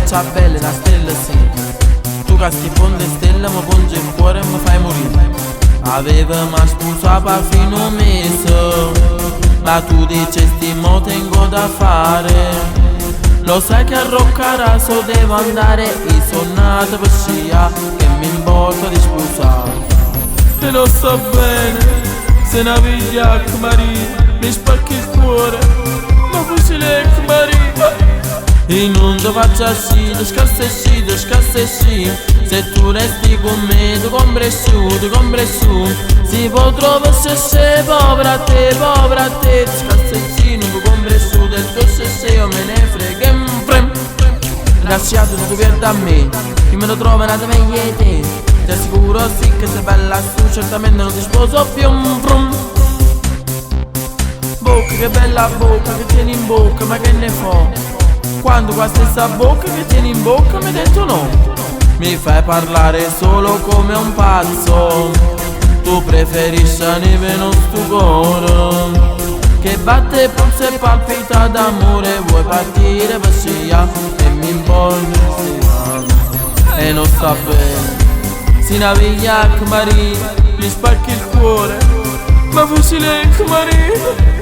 faccia bella, una stella sì. Tu che sti fonde stelle mi pungi il cuore e mi fai morire. Avevamo sposato fino a un mese, ma tu dicesti mo tengo da fare. Lo sai che a Roccaraso devo andare, e sono nato per scia, che mi importa di sposare. E non sto bene, se una vigliacca Maria mi spacchi il cuore, ma fucile Maria. E non ti faccio asci, scassesci. Se tu resti con me, tu compri su. Si può trovare se povera te, scassesci, non tu compri su del tuo se io me ne frega un frem. Lasciato tu perdi a me, chi me lo trova nata meglio di te. Ti assicuro sì che sei bella su, certamente non ti sposo più un frum. Bocca, che bella bocca che tieni in bocca, ma che ne fa? Quando qua stessa bocca che tieni in bocca mi hai detto no. Mi fai parlare solo come un pazzo, tu preferisci non sto cuore che batte, pulsa e palpita d'amore. Vuoi partire per scia e mi importa e non sta bene. Si naviglia Maria, mi spacchi il cuore, ma fucile Maria.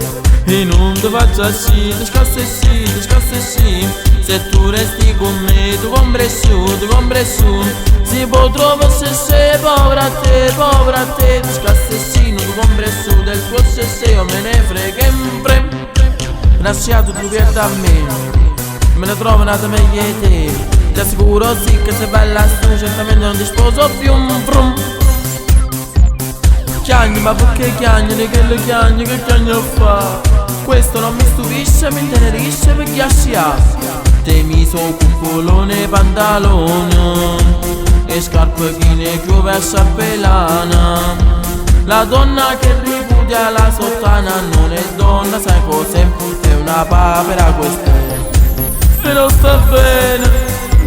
E non ti faccio asci, scassesci. Se tu resti con me, tu compri su. Si può trovare se sei povera te, scassesci, non tu compri su del tuo se io me ne frega un frem. Lasciato tu perdi a me, me ne trovo nata meglio di te. Ti assicuro sì che sei bella su, certamente non ti sposo più un frum. Chiagni, ma perché chiagni, che chiagno fa? Questo non mi stupisce, mi intenerisce per ghiaccia. Te mi so cupolone, pantalone e scarpe che ne piove a sciarpelana. La donna che ripudia la sottana non è donna, sai cos'è? È una papera questa. E non sta bene,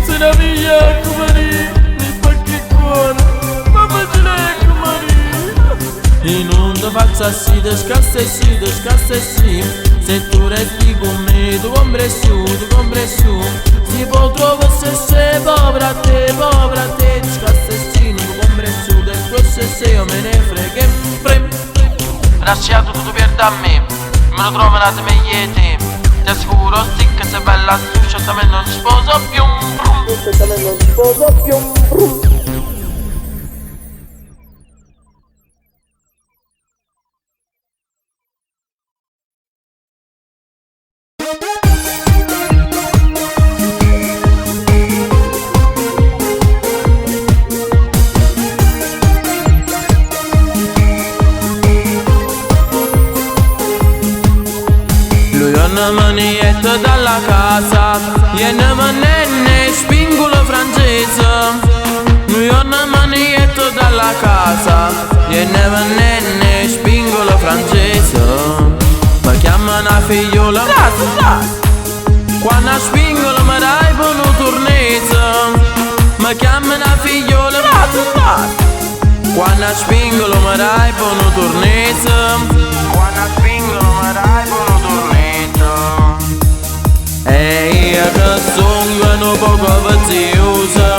se una figlia Maria mi spacchi il cuore, ma facile Maria. E non ti faccio asci, scassesci. Se tu resti con me, tu compri su. Si può trovare se sei povera te, scassesci, non tu compri su del tuo se io me ne frega un frem. Lasciato tu perdi a me, me lo trovo nata meglio di te. Ti assicuro sì che sei bella su, certamente non ti sposo più un brum. Una manietta dalla casa, viene manenne, spingulo francese. Lui ha una manietta dalla casa, viene manenne, spingulo francese. Mi chiama una figliola, quando spingulo mi dai per un turnezzo. Mi chiama una figliola, quando spingulo mi dai per un turnezzo. Quando spingulo mi dai per un turnezzo. E io che sono poco vaziosa,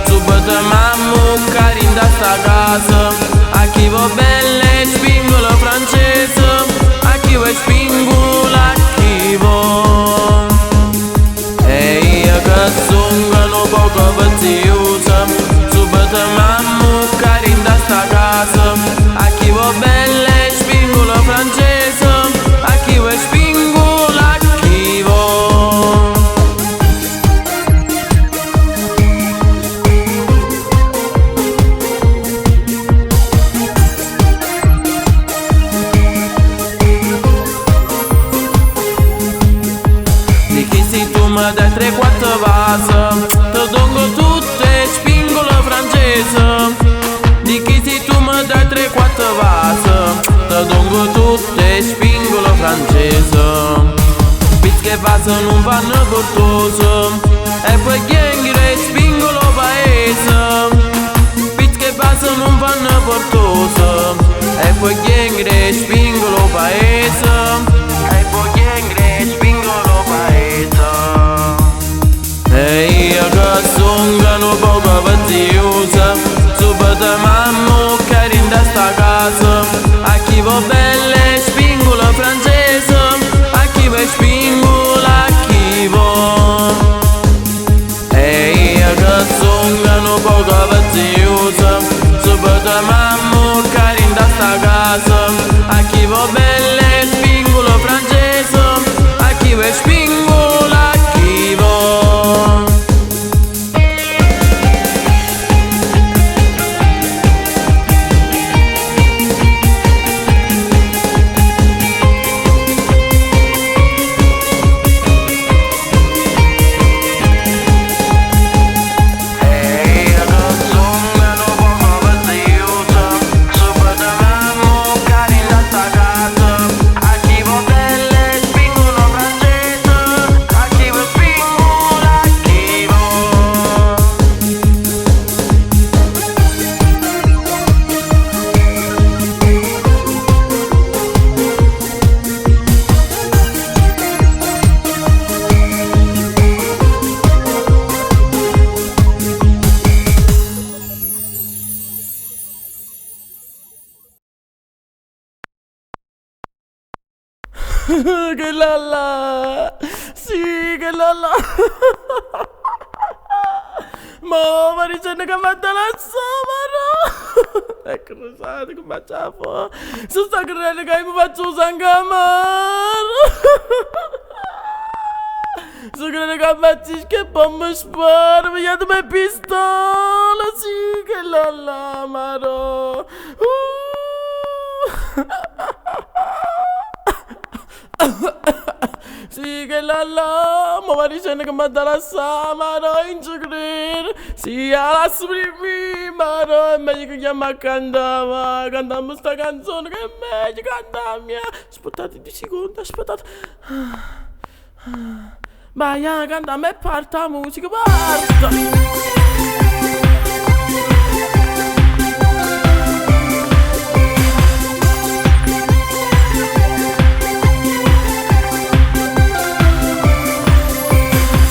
subito mamma carin da sta casa. A chi va belle spingo la francese, a chi va spingo la chi va. E io che sono poco vaziosa, subito mamma carin da sta casa. A chi va belle spingo la francese, a chi va spingo la chi va. Dai 3-4 vase, te dongo tutte, spingo la francese. Di chi si tu mi dai 3-4 vase, te dongo tutte, spingo la francese. Pizze vase non vanno portose, e poi chiengere spingo lo paese. Pizze vase non vanno portose, e poi chiengere spingo lo paese. E poi chiengere spingo lo paese. Hey, vaziosa. Subito mamma che rinda sta casa. A chi va belle spingo la francese. A chi va spingo la chi va. E io che sono poco vaziosa. Subito mamma che rinda sta casa. A chi va belle spingo la francese. A chi va spingo la chi va. Che lalla! Sì, che lalla! Ma dicendo che mi ha dato la samara! Ecco, rosate, che facciamo? Se sta credendo che mi faccio sangamare! Se crede che mi che bomba spara, mi ha dato pistola! Sì, che lalla, maro! Sì, che la ma dicendo che mi dà la samara in credere. Sì, alla sprimi, maro, è meglio che chiama a cantare. Cantiamo sta canzone che è meglio cantarmi. Aspettate 10 secondi, aspettate. Vai, cantiamo e parte la musica, parte.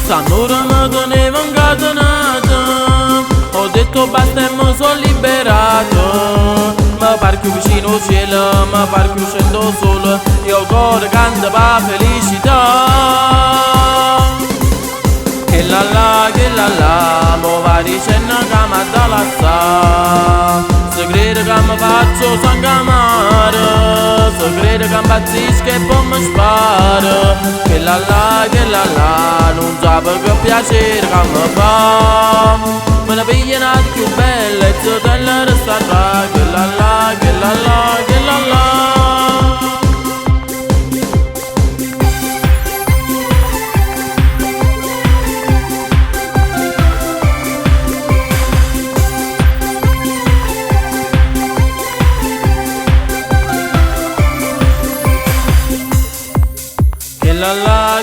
St'anora mi tenevo incatenato. Ho detto basta e mi sono liberato. Mi par più vicino al cielo, mi par più scendo solo. Io cuore canta per felicità. Che la, mo va dicendo che mi dà la sa. Se crede che mi faccio sangamare. Se crede che impazzisco e poi mi spara. Che la, non sape che piacere che mi fa. Me ne piglia una più bella e se te la resterà. Che la, che la, che la.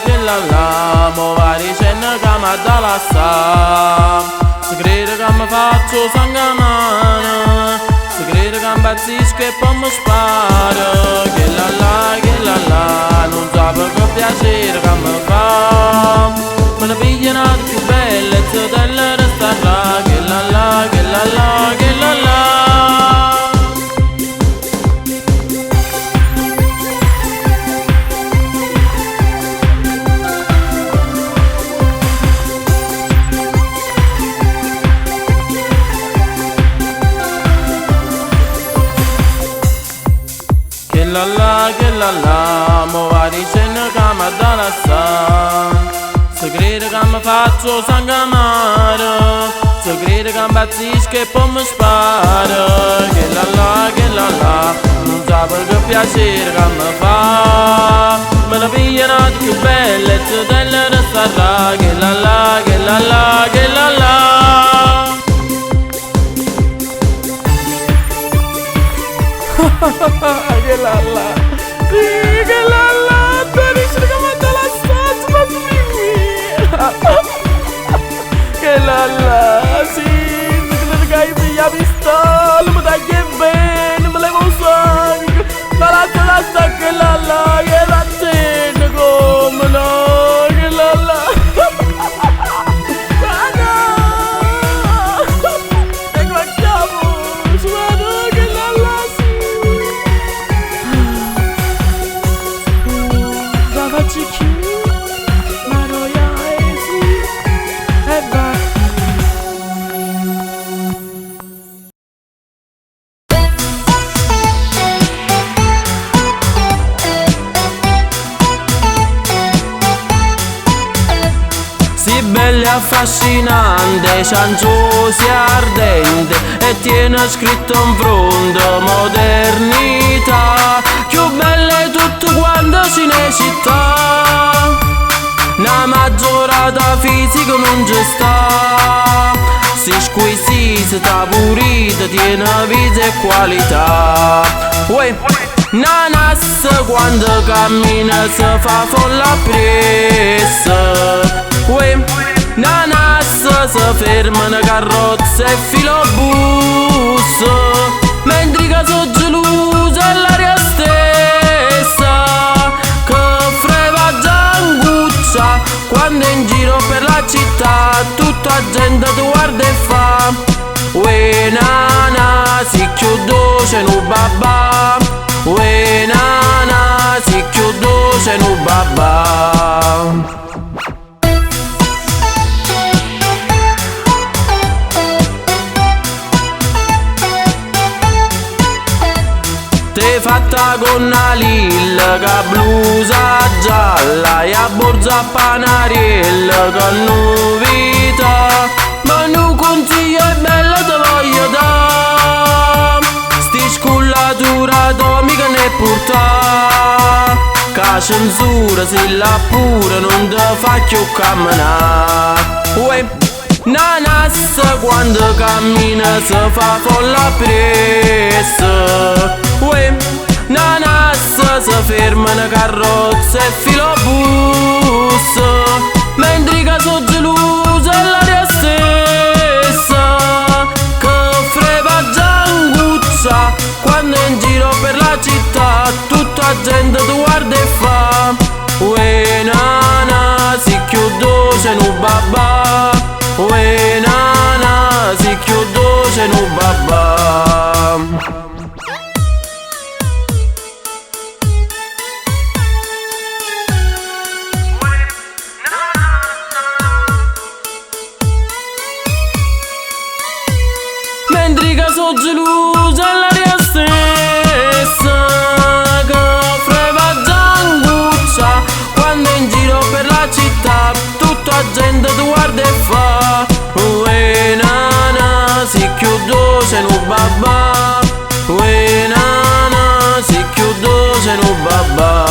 Che la, mo va dicendo che mi dà la sa. Se crede che mi faccio sangamare. Se crede che impazzisco e poi mi spara. Che la, non sape che piacere che mi fa. Me ne piglia una più bella e se te la resterà. Che la, che la, che la. Che la, mo va dicendo che mi dà la sa. Se crede che mi faccio sangamare. Se crede che impazzisco e poi mi spara. Che la, non sape che piacere che mi fa. Me ne piglia una più bella e se te la resterà. Che la, che la, che la. Che lalla, sì, che lalla, te dici che mi dà la stanza, che lalla, sì, se che hai via pistola, mi dai che bene, mi levo sangue, ma la sta che lalla, che la tiene come no. affascinante, cianciosi ardente e tiene scritto in fronte modernità. Più belle tutte quante Cinecittà, una maggiorata fisica non ci sta, si squisita, purita, tiene vita e qualità. Uè, nanas quando cammina si fa folla appresso. Uè, nanas si ferma una carrozza e filobus, mentre che sono gelosa è l'aria stessa che freva gianguccia quando in giro per la città tutta gente ti guarda e fa: uè nana, si chiudo c'è nu babà, uè nana, si chiudo c'è nu babà. T'è fatta con una lilla, blusa gialla e a borza panariella con novità, ma non consiglio è bella te voglio da, sti scullatura atomica ne porta, ca censura se la pura non te fa più camminare. Uè, nanas quando cammina si fa folla presso. Uè, nanas si ferma una carrozza e filobus, mentre che sono gelosa è l'aria stessa che freva gianguccia quando in giro per la città tutta gente ti guarda e fa: uè nana, si chiudo c'è nu babà, uè nana, si chiudo c'è nu babà. Mentre che sono gelosa è l'aria stessa che freva gianguccia quando in giro per la città tutta gente ti guarda e fa: uè nana, si chiudo c'è nu babà, uè nana, si chiudo c'è nu babà.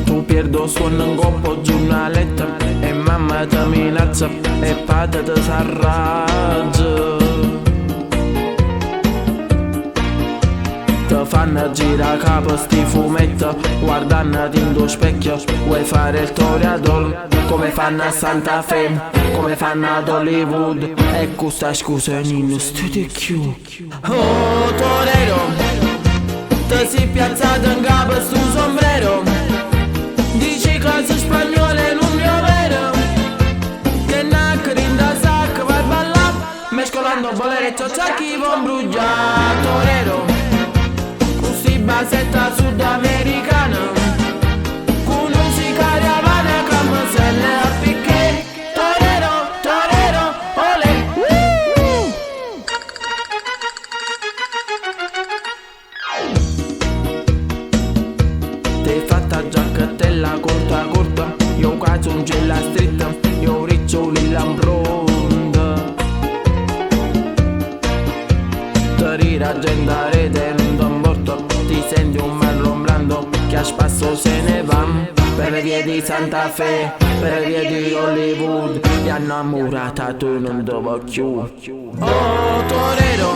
Tu pierdo suono in coppo giornaletta e mamma ti minaccia e padre ti s'arraggia, ti fanno girare capo sti fumetti guardandoti in tuo specchio, vuoi fare il toreador come fanno a Santa Fe, come fanno ad Hollywood e questa scusa in studio più. Oh torero, ti si piazzato in capo stu sombrero, dici cose spagnole non mi vero, che naccari in da sacca vai ballare, mescolando boleretto ciacchi von brugiare. Torero, questi basetta sudamericana, con un sicario avana camaselle a picche. Torero, torero, ole. T'hai fatta giacchettella corta corta, io cazzo un gella stretta, io riccioli l'ambronda, ti riragenda rete non t'importa, ti senti un marron blando che a spasso se ne va per le vie di Santa Fe, per le vie di Hollywood, ti hanno innamorata tu non te va più. Oh torero,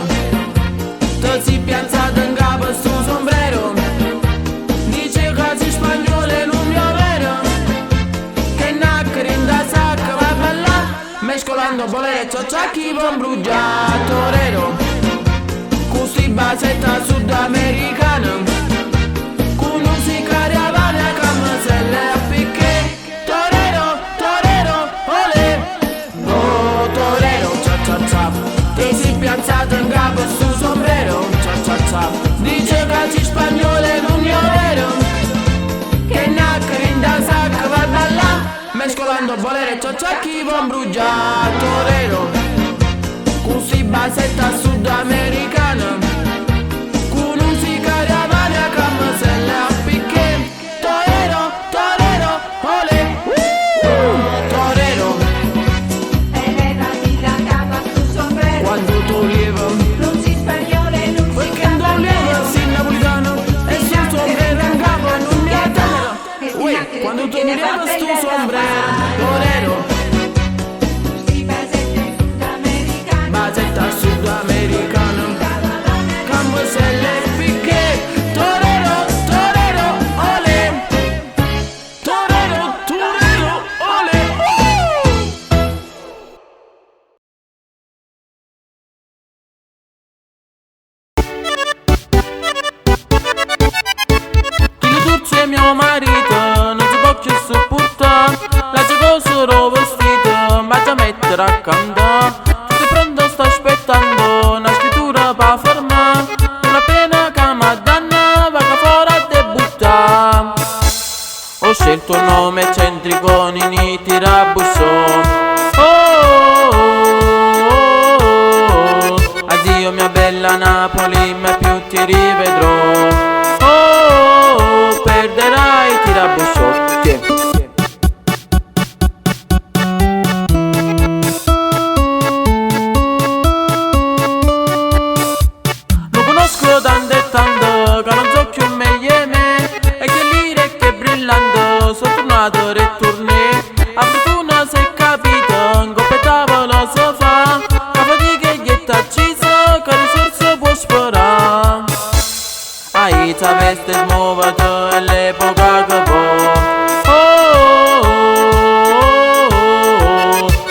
ti si piazzato in capo stu sombrero, dice cose spagnole non mi vero, che naccari in da sacca va a ballare, mescolando boleretto ciacchi von brugiare. Torero, questi basetta sudamericana, con un sicario avana camaselle a picche. Torero, torero, ole. Oh torero, cia cia cia, ti si piazzato in capo stu sombrero, cia cia cia, dice calci spagnole non mi vero, suono volere cioccia chi von brugia torero. Così basetta sudamericana, con un sicaria varia come se le appicche. Torero, torero, ole, torero. Elevati la capa sul sombrero. Quando tu lievo, Luci spagnole, luci perché non lievo, si napoletano, e sul sombrero in capo non mi attendo. Uè, quando tu lievo stu sombrero, torero. Basetta sudamericana, come se le picche. Torero, torero, ole. Torero, torero, ole. Chi lo turce è mio marito, non si può più sopportare. La giocò solo vestito, ma già mettere a cantare. Sto aspettando una scrittura pa' fermare, una pena che m'addanna va che fuori a debuttare. Ho scelto un nome eccentrico, Nini Tirabusso. Addio mia bella Napoli, mai più ti rivedrò. Perderai Tirabusso. Tanto e tanto che non so più meglio me, e che lire che brillando sono tornato a ritornare. A fortuna si è capito, in coppa tavola si fa, che fatica gli è accesa, che risorse può sparare. Ai ta veste smuovata è l'epoca che può.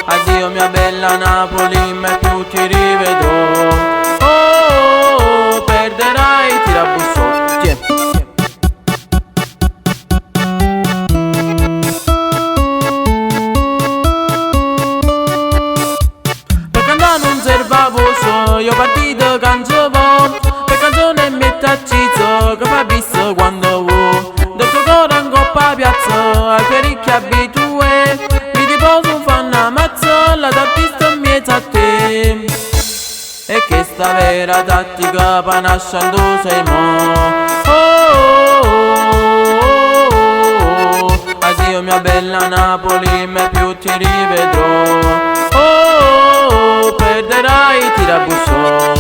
Addio mia bella Napoli, mai più ti rivedrò. Perderai Tirabusso. Per cantare non serva voce, io partito cangiavo, per canzone mi taccizo, che fa visto quando vuoi. Del tuo cuore in coppa piazza, ai tuoi ricchi abitue, mi riposo un fanno ammazzo, la d'artista mi è a te. E che sta vera tattica pa' nascendo sei mo. Addio mia bella Napoli, mai più ti rivedrò. Perderai Tirabusso.